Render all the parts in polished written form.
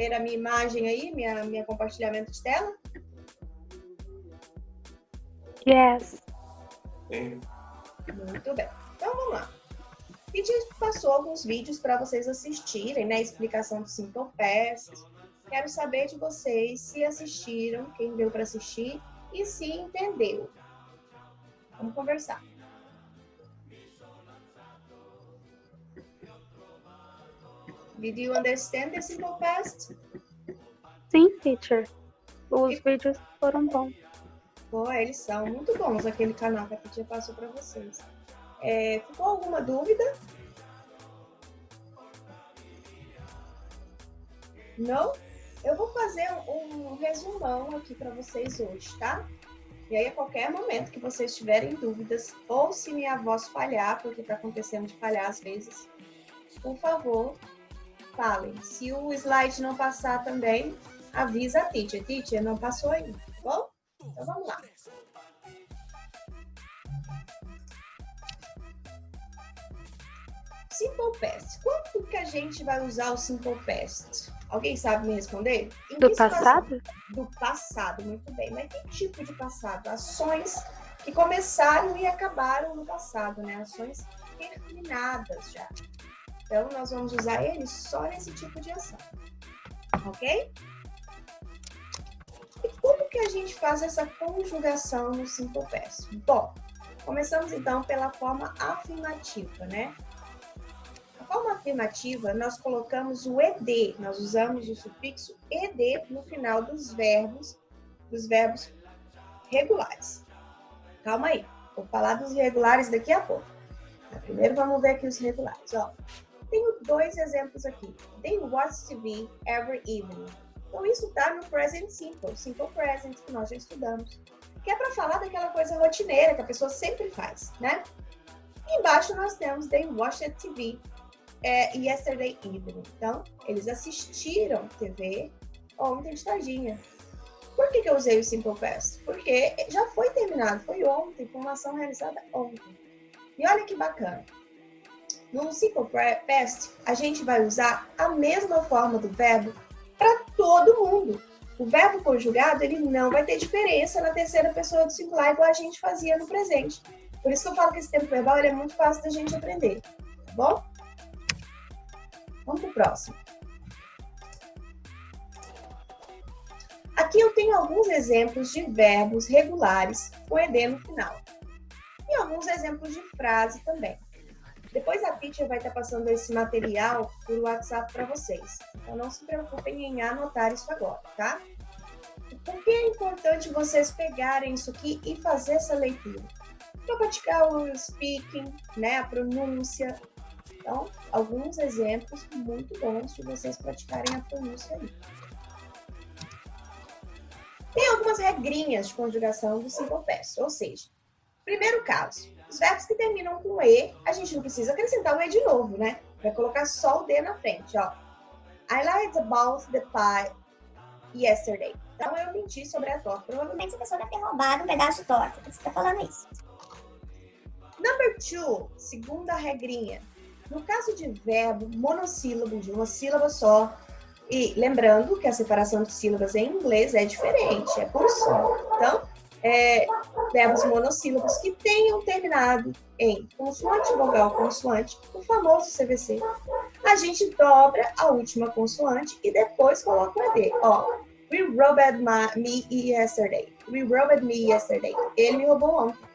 ver a minha imagem aí, minha compartilhamento de tela? Yes. Muito bem. Então, vamos lá. A gente passou alguns vídeos para vocês assistirem, né? Explicação do Simple Past. Quero saber de vocês se assistiram, quem deu para assistir, e se entendeu. Vamos conversar. Did you understand the Simple Past? Sim, teacher. Os vídeos foram bons. Pô, eles são muito bons, aquele canal que a Titia passou para vocês. Ficou alguma dúvida? Não? Eu vou fazer um resumão aqui para vocês hoje, tá? E aí, a qualquer momento que vocês tiverem dúvidas, ou se minha voz falhar, porque está acontecendo de falhar às vezes, por favor, falem. Se o slide não passar também, avisa a Titia. Titia, não passou ainda, tá bom? Então, vamos lá. Simple Past. Quando que a gente vai usar o Simple Past? Alguém sabe me responder? Do passado? Do passado, muito bem. Mas que tipo de passado? Ações que começaram e acabaram no passado, né? Ações terminadas já. Então, nós vamos usar ele só nesse tipo de ação. Ok? E como que a gente faz essa conjugação no Simple Past? Bom, começamos então pela forma afirmativa, né? A forma afirmativa, nós colocamos o ed, nós usamos o sufixo ed no final dos verbos regulares. Calma aí, vou falar dos irregulares daqui a pouco. Primeiro vamos ver aqui os regulares. Ó, tenho 2 exemplos aqui. They watch TV every evening. Então isso está no present simple, simple present, que nós já estudamos. Que é para falar daquela coisa rotineira que a pessoa sempre faz, né? E embaixo nós temos they watched TV yesterday evening. Então, eles assistiram TV ontem de tardinha. Por que eu usei o Simple Past? Porque já foi terminado, foi ontem, foi uma ação realizada ontem. E olha que bacana. No Simple Past, a gente vai usar a mesma forma do verbo para todo mundo. O verbo conjugado, ele não vai ter diferença na terceira pessoa do singular, igual a gente fazia no presente. Por isso que eu falo que esse tempo verbal ele é muito fácil da gente aprender, tá bom? Vamos para o próximo. Aqui eu tenho alguns exemplos de verbos regulares com ed no final. E alguns exemplos de frase também. Depois a teacher vai estar passando esse material por WhatsApp para vocês. Então não se preocupem em anotar isso agora, tá? Por que é importante vocês pegarem isso aqui e fazer essa leitura? Para praticar o speaking, né, a pronúncia. Então, alguns exemplos muito bons de vocês praticarem a pronúncia aí. Tem algumas regrinhas de conjugação do Simple Past, ou seja, primeiro caso, os verbos que terminam com E, a gente não precisa acrescentar o E de novo, né? Vai colocar só o D na frente, ó. I lied about the pie yesterday. Então, eu menti sobre a torta. Provavelmente essa pessoa deve ter roubado um pedaço de torta. Por isso que tá falando isso. Number 2, segunda regrinha. No caso de verbo monossílabo, de uma sílaba só, e lembrando que a separação de sílabas em inglês é diferente, é por som. Então, verbos monossílabos que tenham terminado em consoante, vogal, consoante, o famoso CVC, a gente dobra a última consoante e depois coloca o ED. Ó, we robbed me yesterday. We robbed me yesterday. Ele me roubou ontem.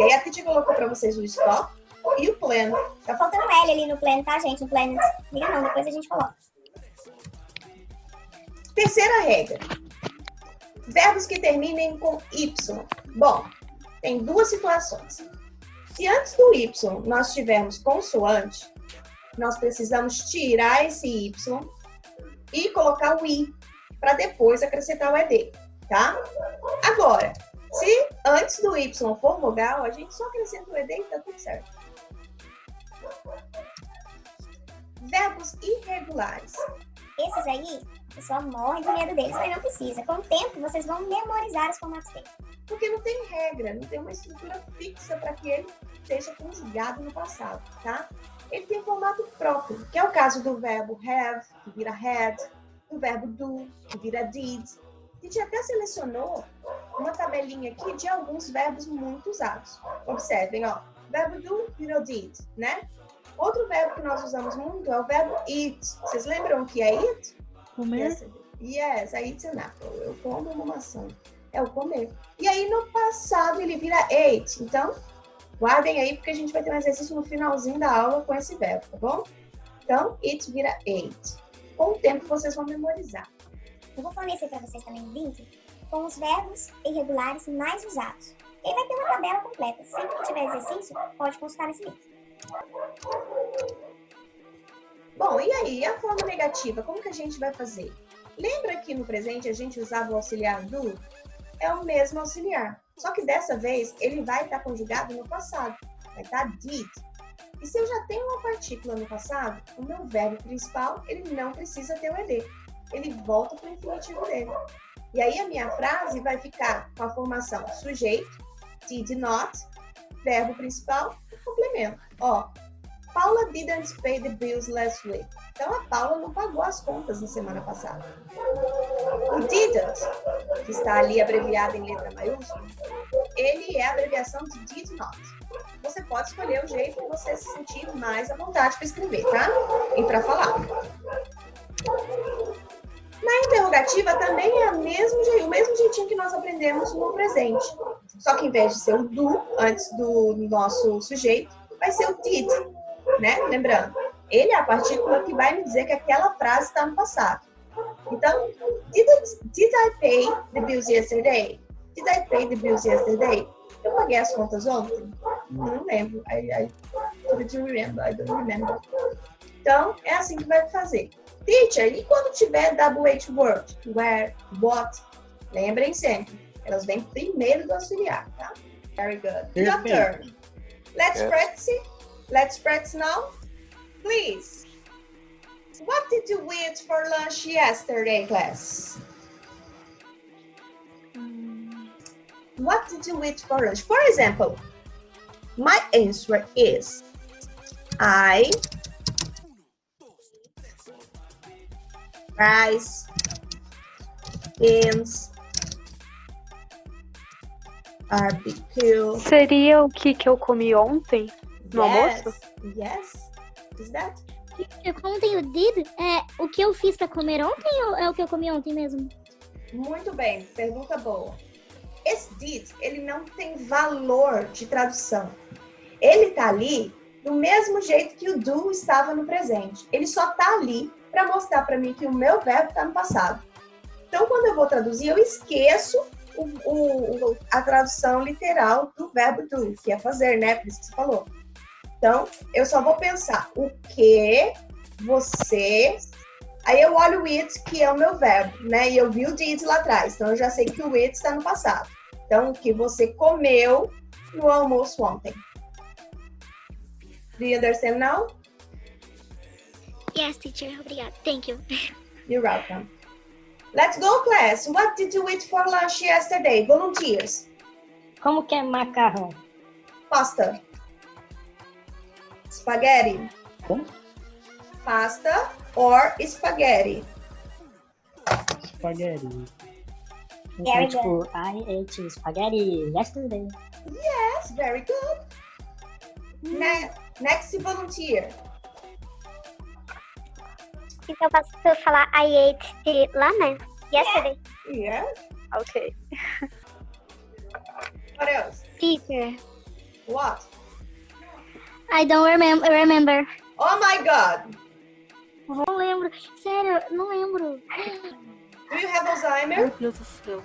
E aí a Titi colocou para vocês o stop e o pleno. Tá faltando L ali no pleno, tá, gente? No pleno. Liga não, depois a gente coloca. Terceira regra. Verbos que terminem com Y. Bom, tem 2 situações. Se antes do Y nós tivermos consoante, nós precisamos tirar esse Y e colocar o I, para depois acrescentar o ED, tá? Agora, se antes do Y for vogal, a gente só acrescenta o ED e tá tudo certo. Verbos irregulares. Esses aí, o pessoal morre de medo deles, mas não precisa. Com o tempo, vocês vão memorizar os formatos dele. Porque não tem regra, não tem uma estrutura fixa para que ele seja conjugado no passado, tá? Ele tem um formato próprio, que é o caso do verbo have, que vira had, do verbo do, que vira did. A gente até selecionou uma tabelinha aqui de alguns verbos muito usados. Observem, ó. Verbo do virou did, né? Outro verbo que nós usamos muito é o verbo eat. Vocês lembram o que é eat? Comer? Yes, I eat an apple. Eu como uma maçã. É o comer. E aí, no passado, ele vira ate. Então, guardem aí, porque a gente vai ter um exercício no finalzinho da aula com esse verbo, tá bom? Então, it vira ate. Com o tempo, vocês vão memorizar. Eu vou fornecer para vocês também um link com os verbos irregulares mais usados. Ele vai ter uma tabela completa. Sempre que tiver exercício, pode consultar nesse link. Bom, e aí, a forma negativa, como que a gente vai fazer? Lembra que no presente a gente usava o auxiliar do? É o mesmo auxiliar. Só que dessa vez, ele vai estar conjugado no passado. Vai estar did. E se eu já tenho uma partícula no passado, o meu verbo principal, ele não precisa ter o ed. Ele volta para o infinitivo dele. E aí a minha frase vai ficar com a formação sujeito, did not, verbo principal e complemento. Ó, Paula didn't pay the bills last week. Então a Paula não pagou as contas na semana passada. O didn't, que está ali abreviado em letra maiúscula, ele é a abreviação de did not. Você pode escolher o jeito que você se sentir mais à vontade para escrever, tá? E para falar. Na interrogativa também é o mesmo jeitinho que nós aprendemos no presente. Só que em vez de ser o do, antes do nosso sujeito, vai ser o did, né? Lembrando, ele é a partícula que vai me dizer que aquela frase está no passado. Então, did I pay the bills yesterday? Did I pay the bills yesterday? Eu paguei as contas ontem? Não lembro. I don't remember. Então, é assim que vai fazer. Teacher, e quando tiver WH word? Where, what? Lembrem sempre, elas vêm primeiro do auxiliar, tá? Very good. Your turn. Let's practice now. Please. What did you eat for lunch yesterday, class? What did you eat for lunch? For example, my answer is rice, beans, barbecue. Seria o que eu comi ontem no almoço? Yes. Is that? Como tem o did, é o que eu fiz pra comer ontem ou é o que eu comi ontem mesmo? Muito bem, pergunta boa. Esse did, ele não tem valor de tradução. Ele tá ali do mesmo jeito que o do estava no presente. Ele só tá ali para mostrar para mim que o meu verbo está no passado. Então, quando eu vou traduzir, eu esqueço a tradução literal do verbo do, que é fazer, né? Por isso que você falou. Então, eu só vou pensar o que você... Aí eu olho o it, que é o meu verbo, né? E eu vi o did lá atrás. Então, eu já sei que o it está no passado. Então, o que você comeu no almoço ontem. Do you understand now? Yes, teacher. Obrigada. Thank you. You're welcome. Let's go, class. What did you eat for lunch yesterday? Volunteers. Como que é macarrão? Pasta. Spaghetti. Como? Pasta or spaghetti. Spaghetti. Very Então, tipo, I ate spaghetti yesterday. Yes, very good. Next volunteer. Então eu posso falar I ate lá, né? Yesterday. Yes. Ok. What else? Teacher. What? I don't remember. Oh my God. Não lembro. Sério, não lembro. Do you have Alzheimer? Meu Deus do céu.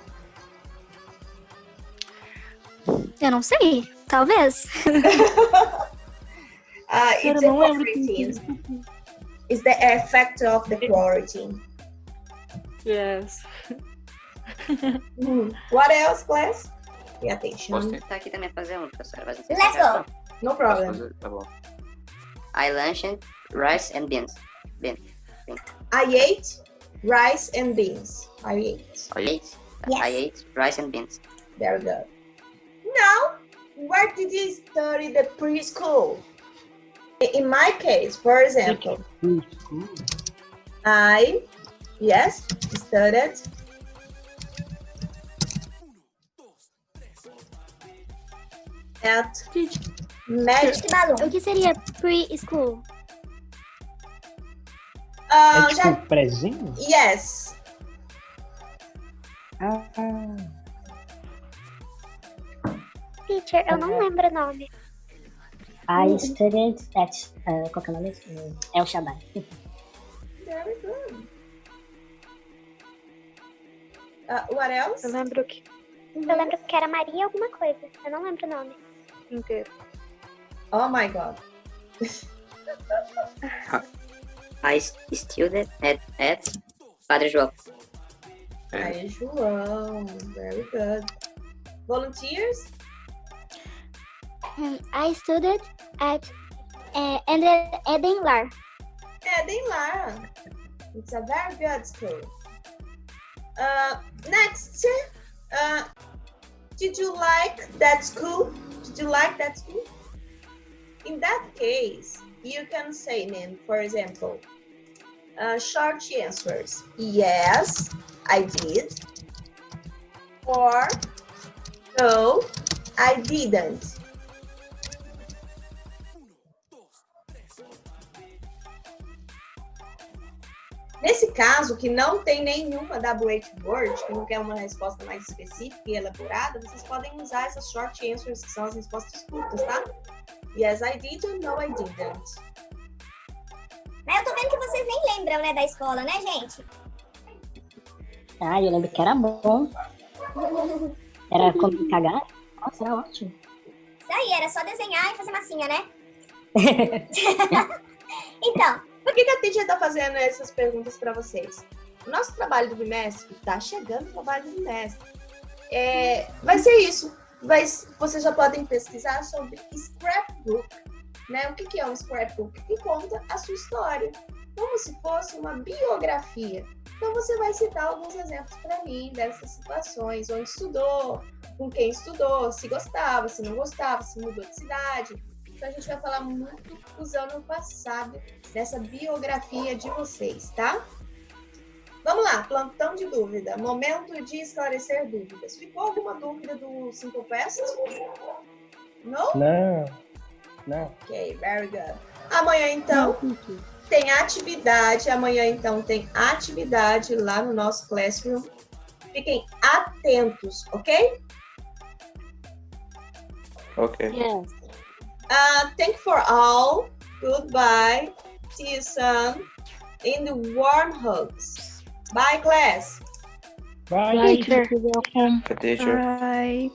Eu não sei. Talvez. It's não a lembro quarantine. It's the effect of the quarantine. Yes. What else, class? Pay attention. Posso tentar aqui também fazer um, professora? Mas não sei Let's se é go. No Posso problem. fazer? Tá bom. I lunched rice and beans. I ate rice and beans. I ate. I ate. Yes. I ate rice and beans. Very good. Now, where did you study the preschool? In my case, for example, I Yes, studied. At Magic. Balu, o que seria preschool? É tipo Já, prezinho? yes. Ah, Teacher, eu não lembro o nome. I studied at... qual que é o nome? El Shaddai. Very good. What else? Eu lembro que era Maria alguma coisa. Eu não lembro o nome inteiro. Oh my God. I studied at Padre João. Aí, João. Very good. Volunteers? I studied at Edenlar. Edenlar. It's a very good school. Next. Did you like that school? Did you like that school? In that case, you can say, for example, short answers. Yes, I did. Or no, I didn't. Nesse caso, que não tem nenhuma WH word, que não quer uma resposta mais específica e elaborada, vocês podem usar essas short answers, que são as respostas curtas, tá? Yes, I did, or no, I didn't. Mas eu tô vendo que vocês nem lembram, né, da escola, né, gente? Ah, eu lembro que era bom. Era como cagar. Nossa, era ótimo. Isso aí, era só desenhar e fazer massinha, né? Então, Por que a teacher tá fazendo essas perguntas para vocês? O nosso trabalho do bimestre, tá chegando o trabalho do bimestre. Vai ser isso. Vocês já podem pesquisar sobre scrapbook. Né? O que é um scrapbook? Que conta a sua história, como se fosse uma biografia. Então você vai citar alguns exemplos para mim dessas situações, onde estudou, com quem estudou, se gostava, se não gostava, se mudou de cidade. Então a gente vai falar muito usando o passado dessa biografia de vocês, tá? Vamos lá, plantão de dúvida, momento de esclarecer dúvidas. Ficou alguma dúvida do Simple Past? Não? Não. Ok, very good. Amanhã, então, tem atividade. Amanhã, então, tem atividade lá no nosso Classroom. Fiquem atentos, ok? Okay. Yes. Thank you for all. Goodbye. See you soon. In the warm hugs. Bye, class. Vai. Teacher. The teacher. Bye.